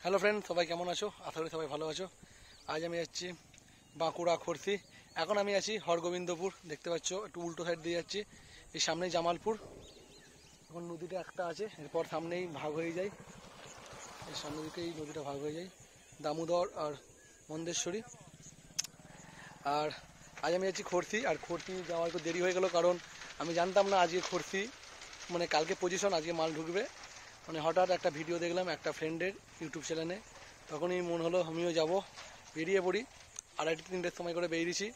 Hello friend, সবাই কেমন আছো? আশা করি সবাই ভালো আছো। আজ আমি যাচ্ছি বাঁকুড়া খড়সি। এখন আমি আছি হরগোবিন্দপুর, দেখতে পাচ্ছ একটু উল্টো সাইড দিয়ে যাচ্ছি। এই সামনেই জামালপুর, এখন নদীটা একটা আছে, এরপর সামনেই ভাগ হয়ে যায়, এই সামনের দিকে এই নদীটা ভাগ হয়ে যায়, দামোদর আর মন্দেশ্বরী। আর আজ আমি যাচ্ছি খড়সি। আর খড়সি যাওয়ার একটু দেরি হয়ে গেল, কারণ আমি জানতাম না আজকে খড়সি মানে কালকে পজিশন, আজকে মাল ঢুকবে। মানে হঠাৎ একটা ভিডিও দেখলাম একটা ফ্রেন্ডের ইউটিউব চ্যানেলে, তখনই মন হলো আমিও যাব, বেরিয়ে পড়ি। 2:30-3টের সময় করে বেরিয়েছি,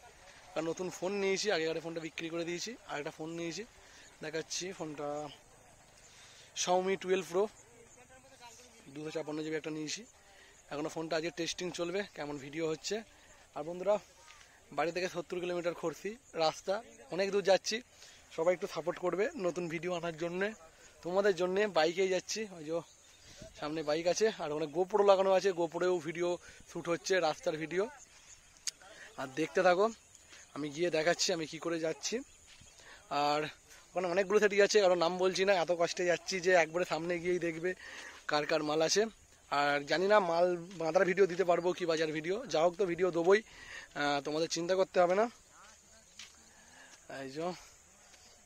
কারণ নতুন ফোন নিয়েছি, আগেকার ফোনটা বিক্রি করে দিয়েছি, আর একটা ফোন নিয়েছি, দেখাচ্ছি ফোনটা Xiaomi 12 Pro 256 GB একটা নিয়েছি। এখনও ফোনটা আজকে টেস্টিং চলবে, কেমন ভিডিও হচ্ছে। আর বন্ধুরা, বাড়ি থেকে 70 কিলোমিটার খড়সি রাস্তা, অনেক দূর যাচ্ছি, সবাই একটু সাপোর্ট করবে নতুন ভিডিও আনার জন্যে, তোমাদের জন্যে। বাইকেই যাচ্ছি, ওই যে সামনে বাইক আছে, আর অনেক গোপ্রো লাগানো আছে, গোপ্রোও ভিডিও শ্যুট হচ্ছে, রাস্তার ভিডিও। আর দেখতে থাকো, আমি গিয়ে দেখাচ্ছি আমি কি করে যাচ্ছি। আর ওখানে অনেকগুলো সেটি আছে, কারণ নাম বলছি না, এত কষ্টে যাচ্ছি যে একবারে সামনে গিয়েই দেখবে কার কার মাল আছে। আর জানি না মাল বাঁধার ভিডিও দিতে পারবো কি বাজার ভিডিও, যা হোক তো ভিডিও দেবোই, তোমাদের চিন্তা করতে হবে না। এই যে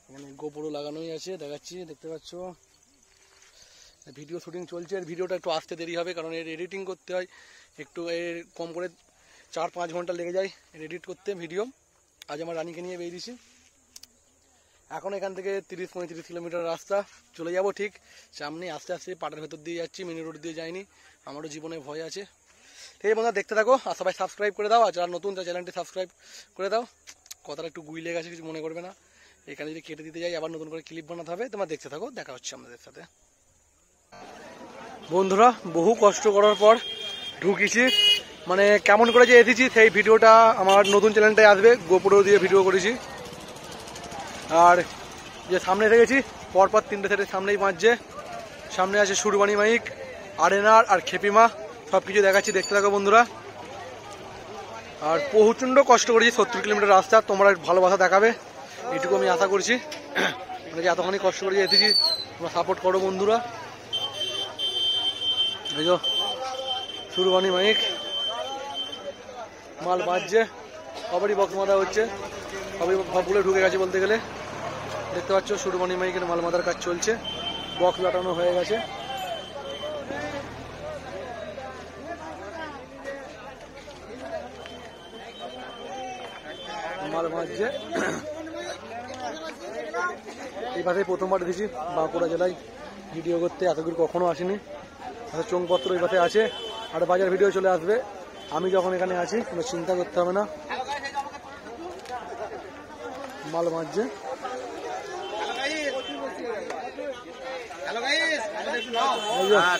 এখানে গোপ্রো লাগানোই আছে, দেখাচ্ছি, দেখতে পাচ্ছ ভিডিও শুটিং চলছে। এর ভিডিওটা একটু আসতে দেরি হবে, কারণ এর এডিটিং করতে হয় একটু, এর কম করে 4-5 ঘন্টা লেগে যায় এর এডিট করতে ভিডিও। আজ আমার রানীকে নিয়ে বেরিয়েছি, এখন এখান থেকে 30-35 কিলোমিটার রাস্তা চলে যাব ঠিক সামনে। আস্তে আস্তে পাটার ভেতর দিয়ে যাচ্ছি, মেন রোড দিয়ে যাইনি, আমারও জীবনে ভয় আছে। ঠিক আছে বন্ধুরা, দেখতে থাকো, আর সবাই সাবস্ক্রাইব করে দাও, আর যারা নতুন তার চ্যানেলটি সাবস্ক্রাইব করে দাও। কথাটা একটু গুইলে গেছে, কিছু মনে করবে না, এখানে যদি কেটে দিতে যাই আবার নতুন করে ক্লিপ বানাতে হবে। তোমরা দেখতে থাকো, দেখা হচ্ছে আমাদের সাথে। বন্ধুরা, বহু কষ্ট করার পর ঢুকেছি, মানে কেমন করে যে এসেছি সেই ভিডিওটা আমার নতুন চ্যানেলটায় আসবে, গোপ্রো দিয়ে ভিডিও করেছি। আর যে সামনে এসে গেছি, পরপর 3টে সেটের সামনেই বাজছে, সামনে আছে সুরবানি মাইক, আরেনার আর খেপিমা, সব কিছু দেখাচ্ছি, দেখতে থাকো বন্ধুরা। আর প্রচণ্ড কষ্ট করেছি, 70 কিলোমিটার রাস্তা, তোমরা ভালোবাসা দেখাবে এইটুকু আমি আশা করছি। মানে যে এতখানি কষ্ট করে এসেছি, তোমরা সাপোর্ট করো বন্ধুরা। এই যে সুরবানি মাইক, মাল বাজছে, সবারই বক্স মাথা হচ্ছে, সবগুলো ঢুকে গেছে বলতে গেলে। দেখতে পাচ্ছ সুরবানি মাইকের মাল মাথার কাজ চলছে, বক্স লাটানো হয়ে গেছে। মাল বাজছে। এই পাশে প্রথমবার এসেছি বাঁকুড়া জেলায় ভিডিও করতে, এতদূর কখনো আসিনি। চোংপত্র এই পাশে আছে, আর বাজার ভিডিও চলে আসবে আমি যখন এখানে আছি, কোনো চিন্তা করতে হবে না। মাল বাজছে,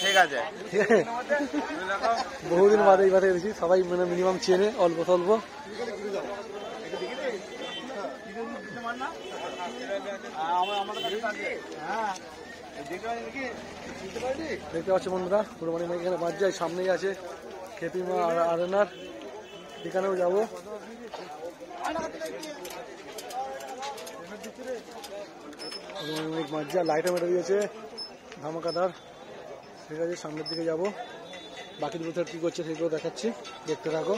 ঠিক আছে। বহুদিন বাদে এই পাশে এসেছি, সবাই মানে মিনিমাম চেনে অল্প স্বল্প। দেখতে পাচ্ছ বন্ধুরা, সুরবানি মাইক এখানে বাজছে, সামনেই আছে খেপিমা আর আরেনার, এখানেও যাবো। বাজছে, লাইটও মেরে দিয়েছে ধামাকাদার, ঠিক আছে, সামনের দিকে যাবো। বাকি দুটো কি করছে সেগুলো দেখাচ্ছি, দেখতে থাকো।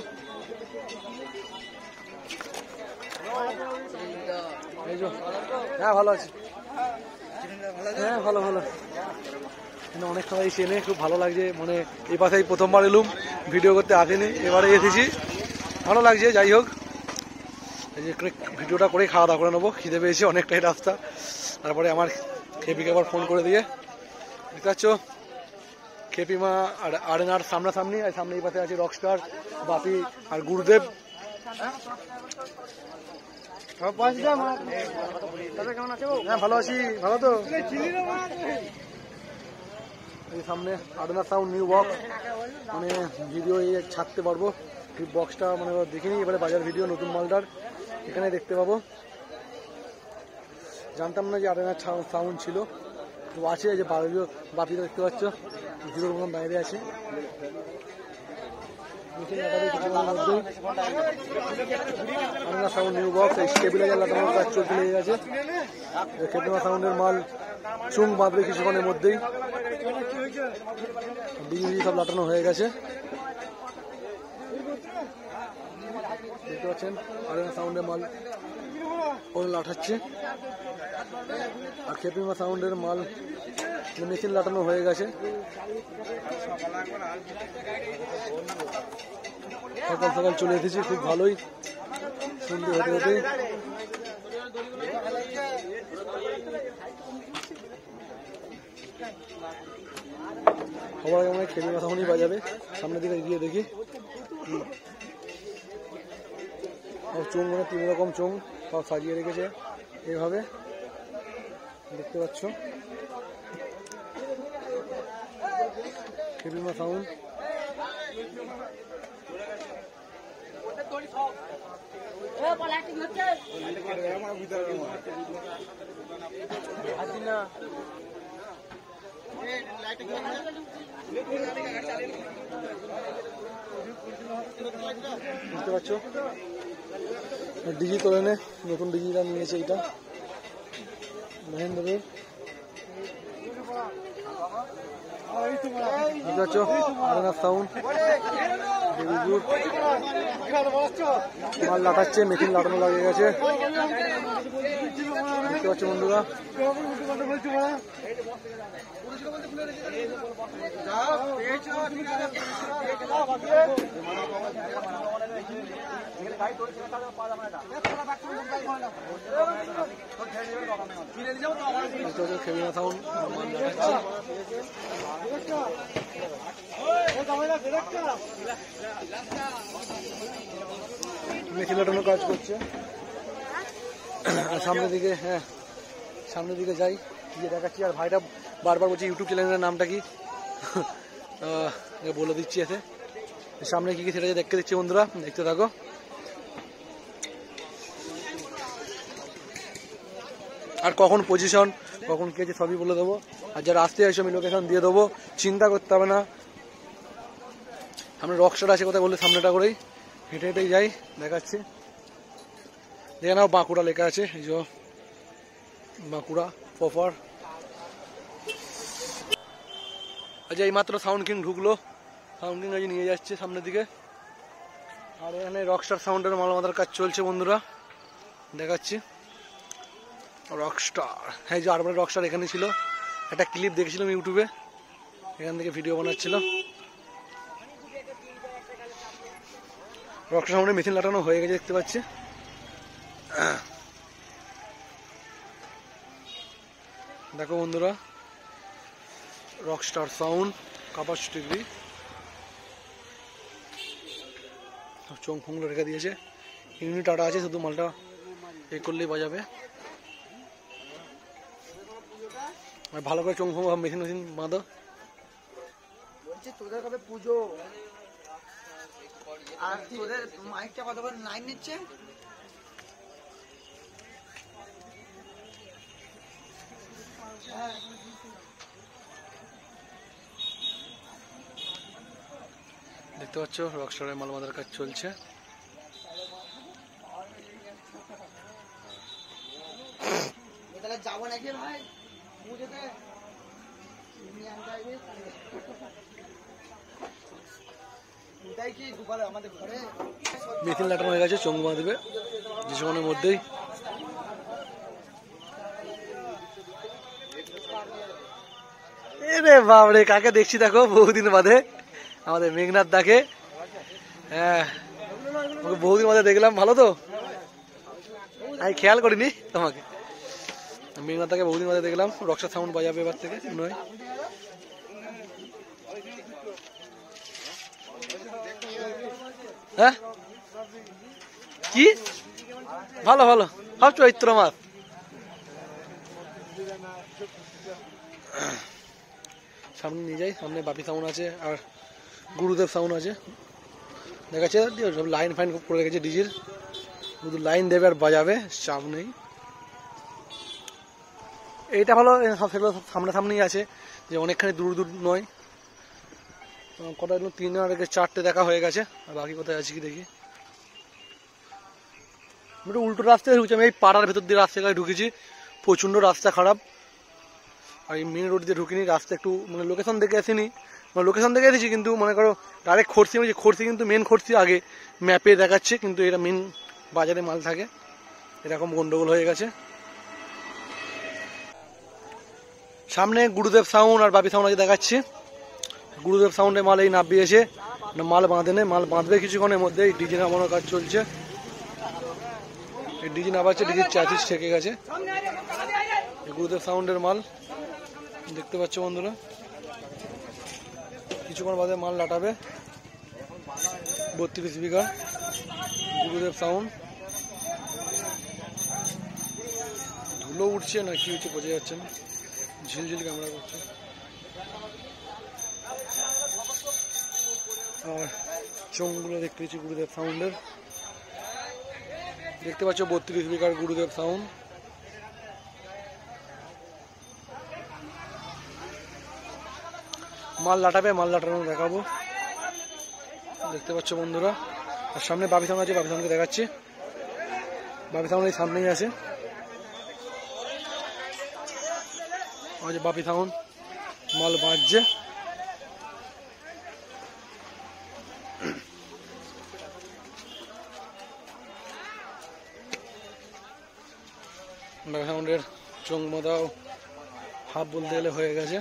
হ্যাঁ ভালো আছি, হ্যাঁ ভালো ভালো, অনেক সবাই চেনে, খুব ভালো লাগছে। মানে এই পাশেই প্রথমবার এলুম, ভিডিও করতে আসেনি, এবারে এসেছি, ভালো লাগছে। যাই হোক, এই যে ভিডিওটা করে খাওয়া দাওয়া করে নেবো, খিদে পেয়েছি অনেকটাই রাস্তা। তারপরে আমার খেপিকে আবার ফোন করে দিয়ে, দেখতে পাচ্ছ খেপিমা আর আরেনার সামনাসামনি, আর সামনে এই পাশে আছে রকস্টার, বাপি আর গুরুদেব। হ্যাঁ ভালো আছি, ভালো তো। সামনে আরেনার সাউন্ড নিউ বক্স, মানে ভিডিও এই ছাড়তে পারবো, বক্সটা মানে দেখিনি, এবারে বাজার ভিডিও নতুন মালদার এখানে দেখতে পাবো। জানতাম না যে আরেনার সাউন্ড ছিল, তো আছে। যে বাপিটা দেখতে পাচ্ছ, ভিডিওর মতন বাইরে আছে। মেশিন লাগাবে কিছুক্ষণের মধ্যেই। আরেনা সাউন্ড নিউ বক্স, এই স্টেবিলাইজার লাগানোর কাজ চলতে লেগে গেছে। খেপিমা সাউন্ডের মাল চুং বাঁধবে কিছুক্ষণের মধ্যেই। ডিজি সব লাটানো হয়ে গেছে দেখতে পাচ্ছেন। আরেনা সাউন্ডের মাল ওরা লাটাচ্ছে, আর খেপিমা সাউন্ডের মাল মেশিন লাটানো হয়ে গেছে। সকাল সকাল চলে এসেছি, খুব ভালোই সন্ধ্যে হতে হতে। সবাই আমার খেপিমা সাউন্ডই বাজাবে। সামনের দিকে গিয়ে দেখি চোঙ, মানে 3 রকম চোঙ সব সাজিয়ে রেখেছে এইভাবে দেখতে পাচ্ছ। খেপিমা সাউন্ড বুঝতে পারছো। ডিজি তোলে নে, নতুন ডিজিটা নিয়েছে এইটা মহেন্দ্রের। বুঝতে পারছো আরেনা সাউন্ড মাল লাটাচ্ছে, মেশিন লাটানো লাগিয়ে গেছে দেখতে পাচ্ছ বন্ধুরা। খেপিমা সাউন্ড মাল লাটাচ্ছে। মেশিন লাটানোর কাজ করছে। আর সামনের দিকে, হ্যাঁ সামনের দিকে যাই, গিয়ে দেখাচ্ছি। আর ভাইটা বারবার বলছি ইউটিউব চ্যানেলের নামটা কি বলে দিচ্ছি এতে। সামনে কি কি সেটা দেখতে দিচ্ছি বন্ধুরা, দেখতে থাকো। আর কখন পজিশন, কখন কি আছে সবই বলে দেবো। আর যারা আসতে আসে আমি লোকেশন দিয়ে দেবো, চিন্তা করতে হবে না। সামনে রকস্টার আছে কোথায় বললে সামনেটা করেই হেঁটে হেঁটেই যাই, দেখাচ্ছি। দেখে নাও বাঁকুড়া লেখা আছে, এই যে বাঁকুড়া প্রপার। আচ্ছা এইমাত্র সাউন্ড কিং ঢুকলো, সাউন্ড কিং আজ নিয়ে যাচ্ছে সামনের দিকে। আর এখানে রকস্টার সাউন্ডের মালামাদার কাজ চলছে বন্ধুরা, দেখাচ্ছি। রকস্টার, হ্যাঁ যে আরবারের রকস্টার এখানে ছিল, একটা ক্লিপ দেখেছিলাম ইউটিউবে, এখান থেকে ভিডিও বানাচ্ছিল। রকস্টার সাউন্ডে মেশিন লাটানো হয়ে গেছে দেখতে পাচ্ছি। দেখো বন্ধুরা রকস্টার সাউন্ড ক্যাপাসিটি চোখ ফুংলো রেখে দিয়েছে। ইউনিট আটা আছে, শুধু মালটা এ করলেই বাজাবে। আর ভালো করে চোখ ফুং মেশিন মেশিন বাঁধো। বলছি তোদের কবে পুজো? আর তোদের মাইকটা কত করে লাইন নিচ্ছে? দেখতে পাচ্ছ রকস্টারের মাল বাঁধার কাজ চলছে। যাবো নাকি ভাই পুজোতে? মেশিন লাটানো হয়ে গেছে, চোখ বাঁধবে কিছুক্ষণের মধ্যেই। এরে বাবরে কাকে দেখছি দেখো বহুদিন বাদে, আমাদের মেঘনাথ দাকে। হ্যাঁ ওকে বহুদিন বাদে দেখলাম, ভালো তো? আমি খেয়াল করিনি তোমাকে। মেঘনাথ দাকে বহুদিন বাদে দেখলাম। রকস্টার সাউন্ড বাজাবে এবার থেকে নয়। হ্যাঁ কি ভালো ভালো সব চৈত্র মাস। সামনে নিয়ে যাই, সামনে বাপি সাউন্ড আছে আর গুরুদেব সাউন্ড আছে, দেখাচ্ছে সব লাইন ফাইন করে রেখেছে ডিজির, শুধু লাইন দেবে আর বাজাবে, চাপ নেই। এইটা ভালো, সেগুলো সামনাসামনি আছে, যে অনেকখানি দূর দূর নয়, কটা 3 আর 4টে দেখা হয়ে গেছে, আর বাকি কোথায় আছে কি দেখি। আমি একটু উল্টো রাস্তায় ঢুকছি, আমি এই পাড়ার ভেতর দিয়ে রাস্তায় ঢুকেছি, প্রচণ্ড রাস্তা খারাপ। আর এই মেন রোড দিয়ে ঢুকিনি, রাস্তা একটু মানে লোকেশন দেখে আসিনি, মানে লোকেশন দেখে এসেছি কিন্তু মনে করো ডাইরেক্ট খরসি, আমি খরসি কিন্তু মেন খরসি আগে ম্যাপে দেখাচ্ছে, কিন্তু এটা মেন বাজারে মাল থাকে, এরকম গন্ডগোল হয়ে গেছে। সামনে গুরুদেব সাউন্ড আর বাপি সাউন্ড আগে দেখাচ্ছি। গুরুদেব সাউন্ডে মাল এই নামিয়েছে, মাল বাঁধে নেই, মাল বাঁধবে কিছুক্ষণের মধ্যে। ডিজে নামানোর কাজ চলছে, এই ডিজে নামাচ্ছে, ডিজির চ্যাচিস ঠেকে গেছে। গুরুদেব সাউন্ডের মাল দেখতে পাচ্ছ বন্ধুরা, কিছুক্ষণ বাদে মাল লাটাবে। 32 স্পিকার গুরুদেব সাউন্ড। ধুলো উঠছে না কি হচ্ছে বোঝা যাচ্ছে না, ঝিলঝিল ক্যামেরা করছে। আর চোঙগুলো দেখতে পাচ্ছি গুরুদেব সাউন্ডের, দেখতে পাচ্ছ 32 স্পিকার গুরুদেব সাউন্ড। মাল লাটাবে, মাল লাটানো দেখাবো, দেখতে পাচ্ছ বন্ধুরা। আর সামনে বাপি সাউন্ড আছে, বাপি সাউন্ডকে দেখাচ্ছি। বাপি সাউন্ড এই সামনেই আছে, বাপি সাউন্ড মাল বাঁধছে। বাপি সাউন্ডের চোখ মোদাও হাফ বলতে গেলে হয়ে গেছে।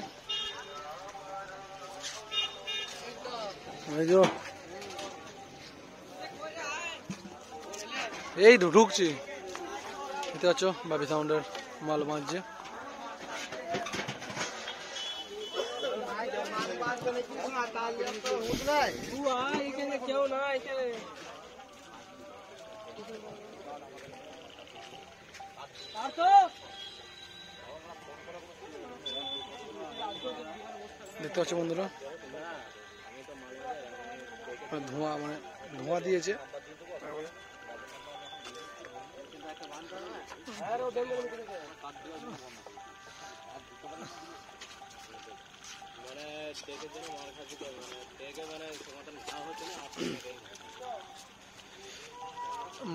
এই ঢুকছি, দেখতে পাচ্ছ বাপি সাউন্ডের মাল বাঁধছে। দেখতে পাচ্ছ বন্ধুরা, ধোঁয়া মানে ধোঁয়া দিয়েছে।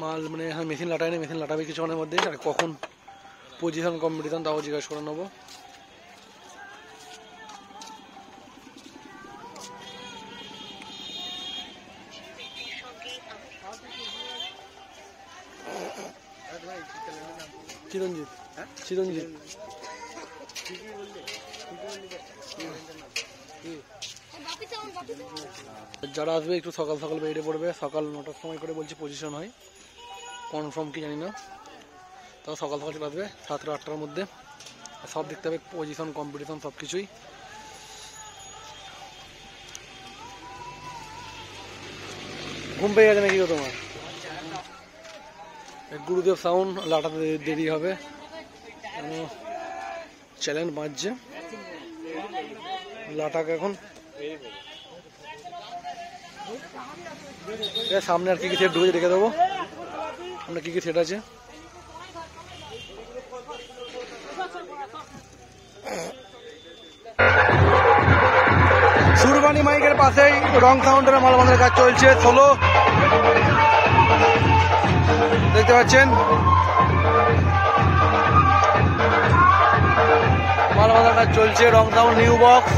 মাল মানে এখন মেশিন লাটাই নেই, মেশিন লাটাবে কিছুক্ষণের মধ্যে। আর কখন পজিশন কম্পিটিশন তাও জিজ্ঞাসা করে নেবো। চিরঞ্জিত, চিরঞ্জিত যারা আসবে একটু সকাল সকাল বেরিয়ে পড়বে, সকাল 9টার সময় করে বলছি পজিশন হয়, কনফার্ম কি জানি না, তাও সকাল সকাল চলে আসবে 7টা 8টার মধ্যে। সব দেখতে হবে, পজিশন কম্পিটিশন সব কিছুই। ঘুম পেয়ে গেছে নাকি তোমার? গুরুদেব সাউন্ড লাটাতে দেরি হবে, চ্যালেঞ্জ বাজছে লাটাকে। এখন সামনে আর কি কি সেট ঢুকে রেখে দেবো, সামনে কি কি সেট আছে। সুরবানি মাইকের পাশেই রং সাউন্ডের মাল বাঁধার কাজ চলছে। 16 দেখতে পাচ্ছেন, মাল বাঁধার কাজ চলছে। রং সাউন্ড নিউ বক্স,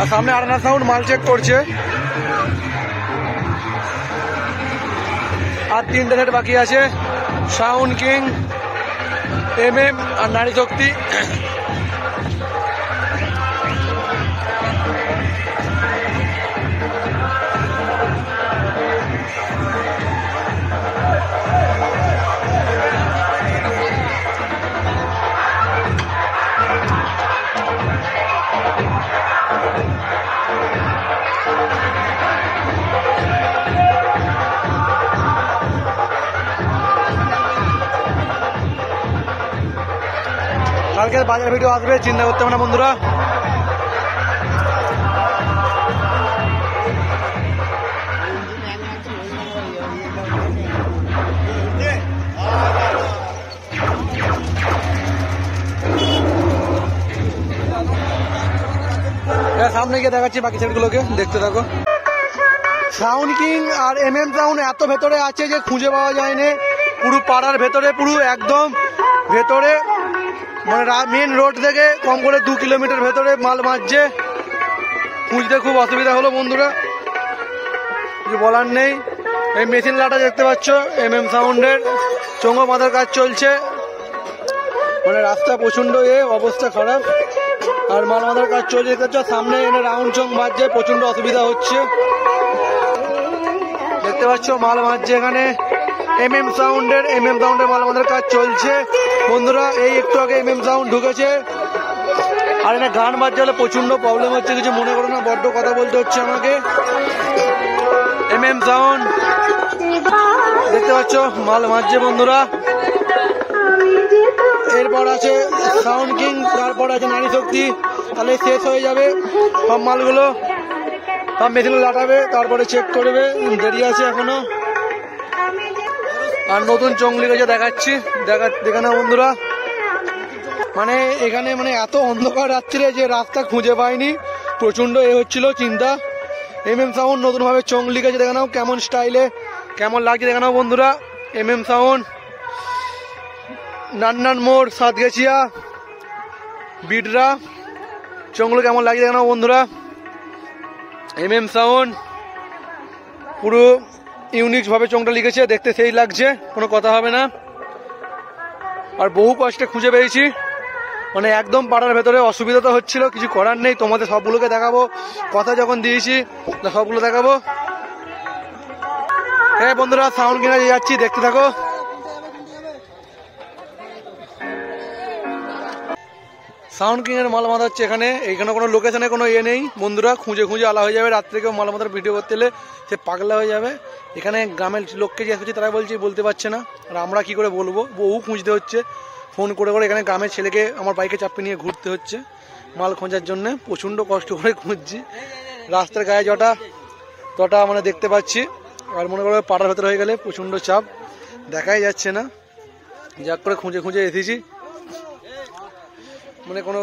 আর সামনে আরনা সাউন্ড মাল চেক করছে। আর 3টে সেট বাকি আছে, সাউন্ড কিং, MM আর নারী শক্তি। কালকে বাজার ভিডিও আসবে, চিন্তা করতে হবে না বন্ধুরা। সামনে গিয়ে দেখাচ্ছি বাকি সেটগুলোকে, দেখতে থাকো। সাউন্ড কিং আর সাউন্ড এত ভেতরে আছে যে খুঁজে পাওয়া যায়নি। পুরো পাড়ার ভেতরে, পুরো একদম ভেতরে, মানে মেন রোড থেকে কম করে 2 কিলোমিটার ভেতরে মাল মারছে। খুঁজতে খুব অসুবিধা হলো বন্ধুরা, কিছু বলার নেই। এই মেশিন লাটা দেখতে পাচ্ছ সাউন্ডের, চোঙো বাঁধার কাজ চলছে। মানে রাস্তা প্রচন্ড অবস্থা খারাপ, আর মাল বাঁধার কাজ চলছে দেখতে পাচ্ছ। সামনে এনে রাউন্ড চং বাজছে, প্রচন্ড অসুবিধা হচ্ছে। দেখতে পাচ্ছ মাল বাঁধছে এখানে সাউন্ডের মাল বাঁধার কাজ চলছে বন্ধুরা। এই একটু আগে সাউন্ড ঢুকেছে, আর এখানে গান বাজছে হলে প্রচন্ড প্রবলেম হচ্ছে। কিছু মনে করো না, বড্ড কথা বলতে হচ্ছে আমাকে। সাউন্ড দেখতে পাচ্ছ মাল বাঁধছে বন্ধুরা। এরপর আছে সাউন্ড কিং, তারপর আছে নারী শক্তি। তাহলে শেষ হয়ে যাবে সব মালগুলো, সব মেশিন লাটাবে, তারপরে চেক করবে, দেরি আছে এখনো। আর নতুন চংলি গেছে দেখাচ্ছি, দেখে না বন্ধুরা। মানে এখানে মানে এত অন্ধকার রাত্রে যে রাস্তা খুঁজে পাইনি, প্রচন্ড হচ্ছিল চিন্তা। সাউন্ড নতুন ভাবে চংলি গেছে, দেখে নাও কেমন স্টাইলে, কেমন লাগছে দেখে নাও বন্ধুরা। সাউন্ড নান্নান মোড়, সাতগেছিয়া, বিডরা, চংগুলো কেমন লাগছে দেখে নাও বন্ধুরা। সাউন্ড পুরো ইউনিক ভাবে চংটা লিখেছে, দেখতে সেই লাগছে, কোনো কথা হবে না। আর বহু কষ্টে খুঁজে পেয়েছি, মানে একদম পাড়ার ভেতরে। অসুবিধা তো হচ্ছিল, কিছু করার নেই। তোমাদের সবগুলোকে দেখাবো, কথা যখন দিয়েছি সবগুলো দেখাবো। হ্যাঁ বন্ধুরা, সাউন্ড কিনে যাচ্ছি, দেখতে থাকো। সাউন্ড কিং এর মাল বাঁধা হচ্ছে এখানে। এইখানে কোনো লোকেশনে কোনো নেই বন্ধুরা, খুঁজে খুঁজে আলা হয়ে যাবে। রাত্রে কেউ মাল বাঁধার ভিডিও করতে এলে সে পাগলা হয়ে যাবে। এখানে গ্রামের লোককে জিজ্ঞেস করছি, তারা বলতে পারছে না। আর আমরা কি করে বলবো, বহু খুঁজতে হচ্ছে ফোন করে করে। এখানে গ্রামের ছেলেকে আমার বাইকে চাপিয়ে নিয়ে ঘুরতে হচ্ছে মাল খোঁজার জন্য, প্রচন্ড কষ্ট করে খুঁজছি। রাস্তার গায়ে তটা মানে দেখতে পাচ্ছি। আর মনে করো পাড়ার ভেতরে হয়ে গেলে প্রচন্ড চাপ, দেখাই যাচ্ছে না। যাক করে খুঁজে খুঁজে এসেছি, মানে কোনো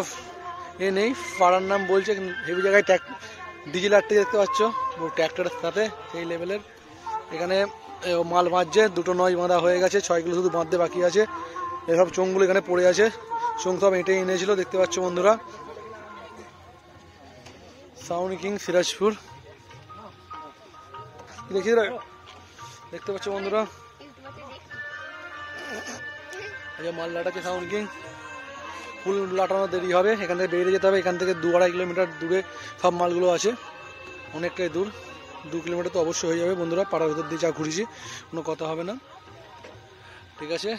নেই। পাড়ার নাম বলছে, হেভি জায়গায় ডিজেল আটতে দেখতে পাচ্ছ, ট্র্যাক্টরের সাথে সেই লেভেলের। এখানে মাল বাঁধছে, 2টো নয় বাঁধা হয়ে গেছে, 6গুলো শুধু বাঁধতে বাকি আছে। এসব চোঙগুলো এখানে পড়ে আছে, চোঙ সব এঁটে এনেছিল দেখতে পাচ্ছ বন্ধুরা। সাউন্ড কিং সিরাজপুর দেখতে পাচ্ছ বন্ধুরা। মাল লাটাচ্ছে সাউন্ড কিং, ফুল লাটানো দেরি হবে। এখান থেকে বেরিয়ে যেতে হবে, এখান থেকে 2-2.5 কিলোমিটার দূরে সব মালগুলো আছে, অনেকটাই দূর। 2 কিলোমিটার তো অবশ্যই হয়ে যাবে বন্ধুরা, পাড়ার ভেতর দিয়ে যা ঘুরেছি, কোনো কথা হবে না, ঠিক আছে।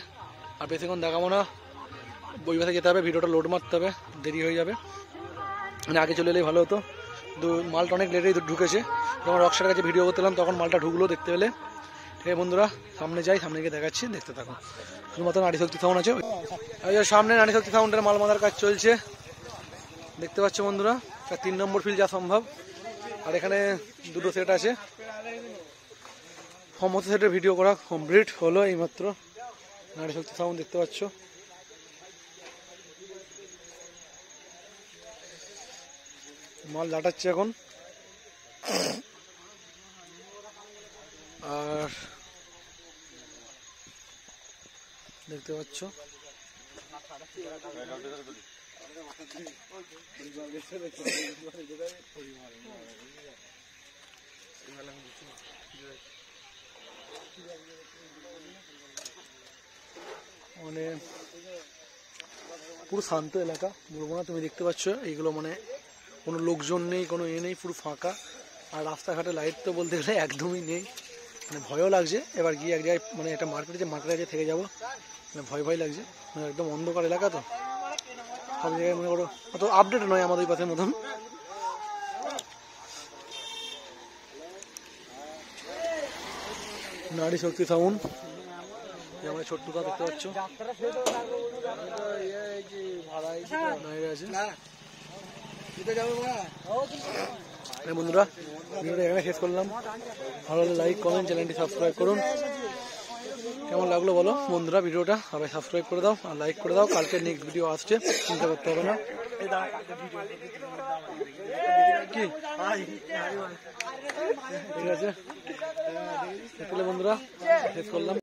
আর বেশিক্ষণ দেখাবো না, বই ভাষায় যেতে হবে, ভিডিওটা লোড মারতে হবে, দেরি হয়ে যাবে। মানে আগে চলে এলেই ভালো হতো। মালটা অনেক লেটেই ঢুকেছে। যখন রকস্টারের কাছে ভিডিও করতেলাম তখন মালটা ঢুকলো দেখতে পেলে। ঠিক আছে বন্ধুরা, সামনে যাই, সামনে গিয়ে দেখাচ্ছি, দেখতে থাকো। শুধুমাত্র নারী শক্তি সাউন্ড আছে, সামনে নারী শক্তি সাউন্ডের মাল বাঁধার কাজ চলছে দেখতে পাচ্ছ বন্ধুরা। 3 নম্বর ফিল যা সম্ভব। আর এখানে 2টো সেট আছে, সমস্ত সেটের ভিডিও করা কমপ্লিট হলো এইমাত্র। নারী শক্তি সাউন্ড দেখতে পাচ্ছ। মাল লাটাচ্ছে এখন। আর দেখতে পাচ্ছ মানে পুরো শান্ত এলাকা বলবো না, তুমি দেখতে পাচ্ছ এইগুলো মানে কোনো লোকজন নেই, কোনো নেই, পুরো ফাঁকা। আর রাস্তাঘাটে লাইট তো বলতে গেলে একদমই নেই, মানে ভয়ও লাগছে। এবার গিয়ে এক জায়গায় মানে একটা মার্কেটে থেকে যাবো, মানে ভয় লাগছে। মানে একদম অন্ধকার এলাকা তো, সব জায়গায় মনে করো অত আপডেট নয় আমাদের এই পাশের মতন। নারী শক্তি সাউন্ড এই আমাদের ছোট্টুদা দেখতে পাচ্ছ বাইরে আছে। হ্যাঁ বন্ধুরা, ভিডিওটা এখানে শেষ করলাম। ভালো লাগলে লাইক কমেন্ট, চ্যানেলটি সাবস্ক্রাইব করুন। কেমন লাগলো বলো বন্ধুরা ভিডিওটা, সবাই সাবস্ক্রাইব করে দাও আর লাইক করে দাও। কালকে নেক্সট ভিডিও আসছে, চিন্তা করতে হবে না। কি ঠিক আছে, তাহলে বন্ধুরা শেষ করলাম।